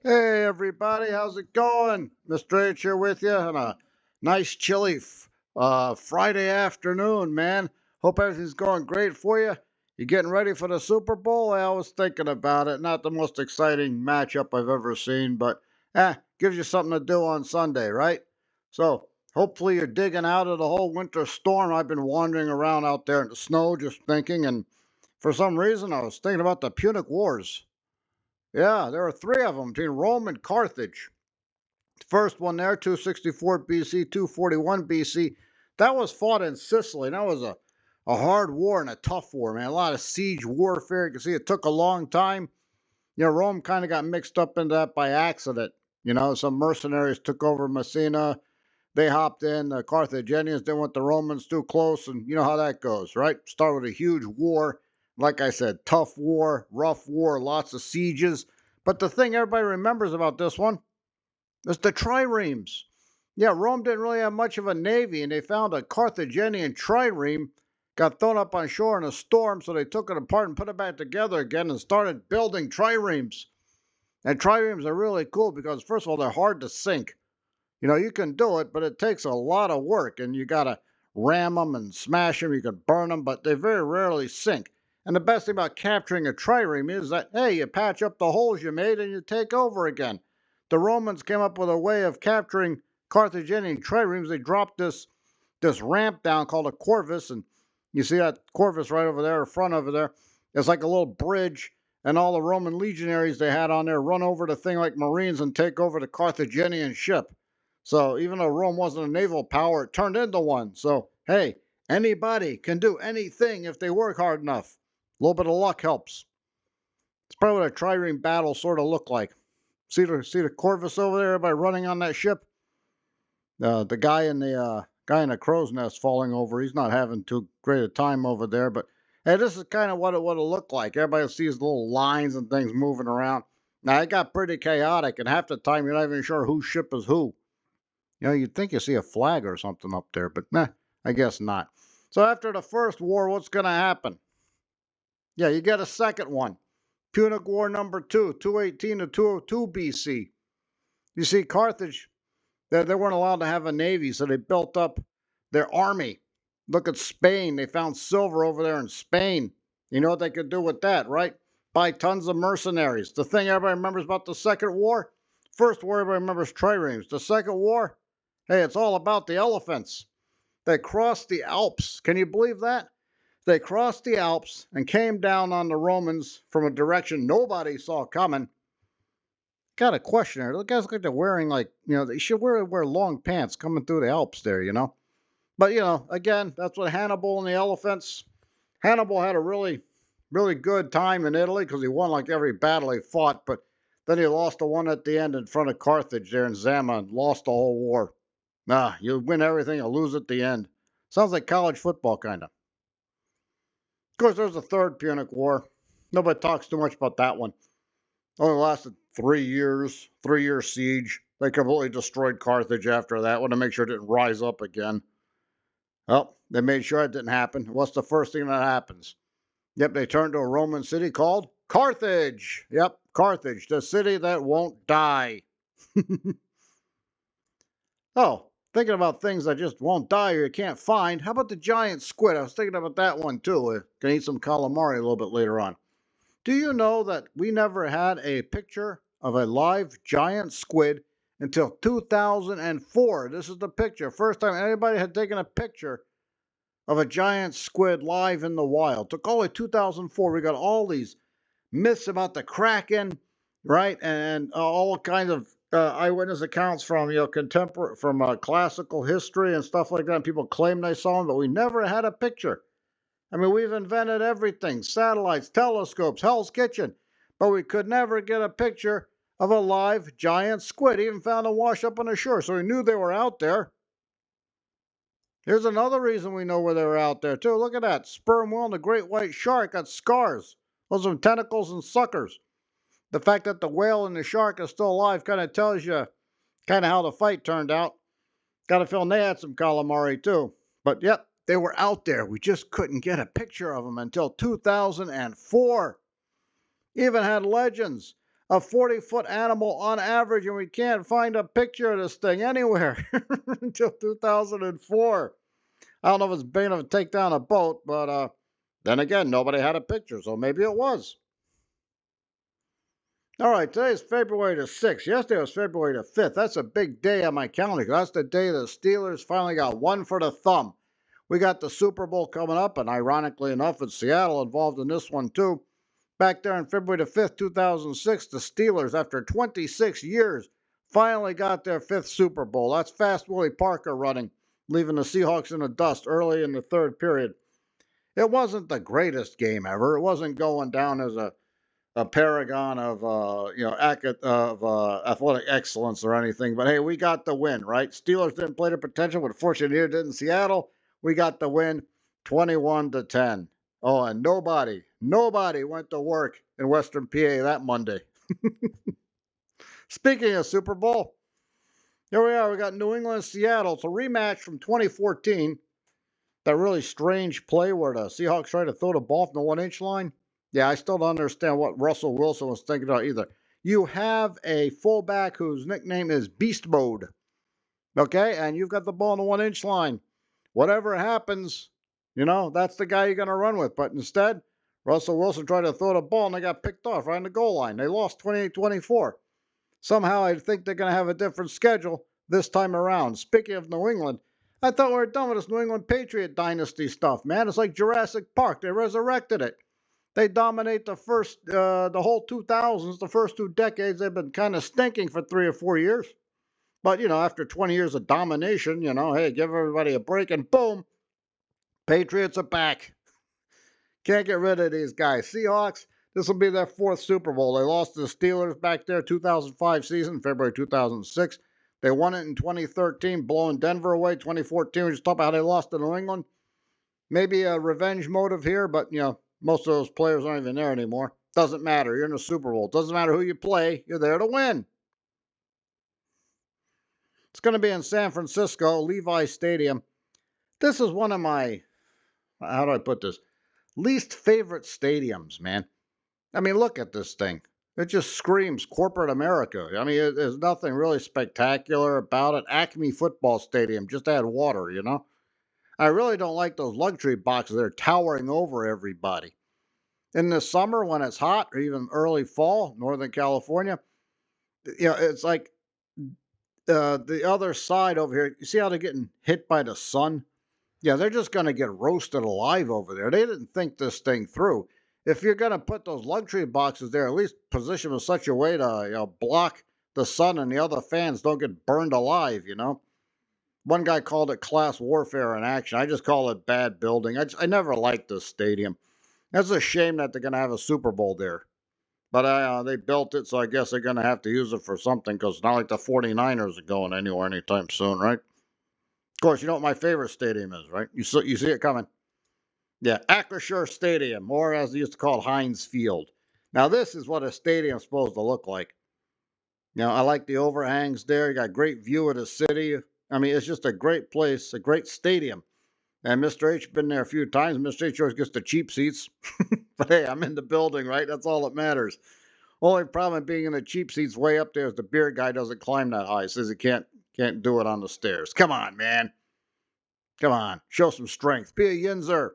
Hey everybody, how's it going? Mr. H here with you on a nice chilly Friday afternoon, man. Hope everything's going great for you. You getting ready for the Super Bowl? I was thinking about it. Not the most exciting matchup I've ever seen, but gives you something to do on Sunday, right? So hopefully you're digging out of the whole winter storm. I've been wandering around out there in the snow just thinking, and for some reason I was thinking about the Punic Wars. Yeah, there are three of them between Rome and Carthage. The first one there, 264 BC, 241 BC, that was fought in Sicily. That was a hard war and a tough war, man. A lot of siege warfare. You can see it took a long time. Rome kind of got mixed up into that by accident. Some mercenaries took over Messina. They hopped in. The Carthaginians didn't want the Romans too close, and you know how that goes, right? Start with a huge war. Like I said, tough war, rough war, lots of sieges. But the thing everybody remembers about this one is the triremes. Yeah, Rome didn't really have much of a navy, and they found a Carthaginian trireme, got thrown up on shore in a storm, so they took it apart and put it back together again and started building triremes. And triremes are really cool because, first of all, they're hard to sink. You can do it, but it takes a lot of work, and you got to ram them and smash them. You can burn them, but they very rarely sink. And the best thing about capturing a trireme is that, hey, you patch up the holes you made and you take over again. The Romans came up with a way of capturing Carthaginian triremes. They dropped this ramp down called a corvus, and you see that corvus right over there, front over there. It's like a little bridge, and all the Roman legionaries they had on there run over the thing like Marines and take over the Carthaginian ship. So even though Rome wasn't a naval power, it turned into one. So, hey, anybody can do anything if they work hard enough. A little bit of luck helps. It's probably what a trireme battle sort of looked like. See the Corvus over there, everybody running on that ship? The guy in the crow's nest falling over, he's not having too great a time over there. But hey, this is kind of what it would have looked like. Everybody sees little lines and things moving around. Now, it got pretty chaotic, and half the time you're not even sure whose ship is who. You'd think you see a flag or something up there, but nah, I guess not. So after the first war, what's going to happen? Yeah, you get a second one. Punic War number 2, 218 to 202 BC. You see, Carthage, they weren't allowed to have a navy, so they built up their army. Look at Spain. They found silver over there in Spain. You know what they could do with that, right? Buy tons of mercenaries. The thing everybody remembers about the Second War? First war, everybody remembers triremes. The Second War, hey, it's all about the elephants. They crossed the Alps. Can you believe that? They crossed the Alps and came down on the Romans from a direction nobody saw coming. Got a question there. The guys look like they're wearing they should wear long pants coming through the Alps there. But again, that's what Hannibal and the elephants. Hannibal had a really, really good time in Italy because he won like every battle he fought, but then he lost the one at the end in front of Carthage there in Zama and lost the whole war. Nah, you win everything, you lose at the end. Sounds like college football, kind of. Of course, there's the Third Punic War. Nobody talks too much about that one. Only lasted 3 years, 3-year siege. They completely destroyed Carthage after that. Want to make sure it didn't rise up again. Well, they made sure it didn't happen. What's the first thing that happens? Yep, they turned to a Roman city called Carthage. Yep, Carthage, the city that won't die. Oh, thinking about things that just won't die or you can't find. How about the giant squid? I was thinking about that one too. Gonna eat some calamari a little bit later on. Do you know that we never had a picture of a live giant squid until 2004? This is the picture. First time anybody had taken a picture of a giant squid live in the wild. Took all the way 2004. We got all these myths about the Kraken, right? And all kinds of eyewitness accounts from contemporary, from classical history and stuff like that. And people claim they saw them, but we never had a picture. I mean, we've invented everything: satellites, telescopes, Hell's Kitchen, but we could never get a picture of a live giant squid. Even found them wash up on the shore, so we knew they were out there. Here's another reason we know where they were out there too. Look at that sperm whale and the great white shark got scars. Those are tentacles and suckers. The fact that the whale and the shark are still alive kind of tells you kind of how the fight turned out. Got a feeling they had some calamari too. But yep, they were out there. We just couldn't get a picture of them until 2004. Even had legends a 40-foot animal on average, and we can't find a picture of this thing anywhere until 2004. I don't know if it's big enough to take down a boat, but then again, nobody had a picture, so maybe it was. All right, today's February the 6th. Yesterday was February the 5th. That's a big day on my calendar. That's the day the Steelers finally got one for the thumb. We got the Super Bowl coming up, and ironically enough, it's Seattle involved in this one too. Back there on February the 5th, 2006, the Steelers, after 26 years, finally got their fifth Super Bowl. That's Fast Willie Parker running, leaving the Seahawks in the dust early in the third period. It wasn't the greatest game ever. It wasn't going down as a paragon of athletic excellence or anything. But hey, we got the win, right? Steelers didn't play to potential, but fortunately neither did in Seattle. We got the win, 21-10. Oh, and nobody went to work in Western PA that Monday. Speaking of Super Bowl, here we are. We got New England and Seattle. It's a rematch from 2014. That really strange play where the Seahawks tried to throw the ball from the 1-inch line. Yeah, I still don't understand what Russell Wilson was thinking about either. You have a fullback whose nickname is Beast Mode. Okay, and you've got the ball on the 1-inch line. Whatever happens, that's the guy you're going to run with. But instead, Russell Wilson tried to throw the ball and they got picked off right on the goal line. They lost 28-24. Somehow I think they're going to have a different schedule this time around. Speaking of New England, I thought we were done with this New England Patriot dynasty stuff, man. It's like Jurassic Park. They resurrected it. They dominate the whole 2000s, the first 2 decades. They've been kind of stinking for 3 or 4 years. But, after 20 years of domination, hey, give everybody a break and boom, Patriots are back. Can't get rid of these guys. Seahawks, this will be their 4th Super Bowl. They lost to the Steelers back there 2005 season, February 2006. They won it in 2013, blowing Denver away. 2014, we just talked about how they lost to New England. Maybe a revenge motive here, but, most of those players aren't even there anymore. Doesn't matter. You're in the Super Bowl. Doesn't matter who you play. You're there to win. It's going to be in San Francisco, Levi Stadium. This is one of my, how do I put this, least favorite stadiums, man. I mean, look at this thing. It just screams corporate America. I mean, there's nothing really spectacular about it. Acme Football Stadium, just add water, I really don't like those luxury boxes. They're towering over everybody. In the summer when it's hot, or even early fall, Northern California, it's like the other side over here. You see how they're getting hit by the sun? Yeah, they're just going to get roasted alive over there. They didn't think this thing through. If you're going to put those luxury boxes there, at least position them in such a way to block the sun and the other fans don't get burned alive, One guy called it class warfare in action. I just call it bad building. I never liked this stadium. That's a shame that they're going to have a Super Bowl there. But they built it, so I guess they're going to have to use it for something because it's not like the 49ers are going anywhere anytime soon, right? Of course, you know what my favorite stadium is, right? You see it coming. Yeah, Acrisure Stadium, or as they used to call it, Heinz Field. Now, this is what a stadium's supposed to look like. I like the overhangs there. You got a great view of the city. I mean, it's just a great place, a great stadium. And Mr. H been there a few times. Mr. H always gets the cheap seats. But hey, I'm in the building, right? That's all that matters. Only problem being in the cheap seats way up there is the beer guy doesn't climb that high. Says he can't do it on the stairs. Come on, man. Come on. Show some strength. Be a yinzer.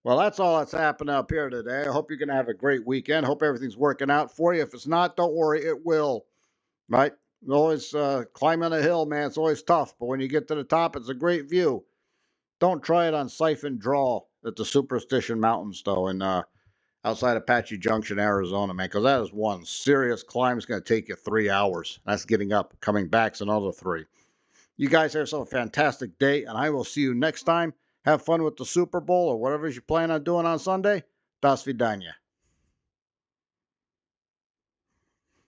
Well, that's all that's happening up here today. I hope you're going to have a great weekend. Hope everything's working out for you. If it's not, don't worry. It will. Right? Always climbing a hill, man. It's always tough. But when you get to the top, it's a great view. Don't try it on Siphon Draw at the Superstition Mountains, though, in outside Apache Junction, Arizona, man, because that is one serious climb. It's going to take you 3 hours. That's getting up. Coming back's another 3. You guys have yourself a fantastic day, and I will see you next time. Have fun with the Super Bowl or whatever you plan on doing on Sunday. Das vidanya.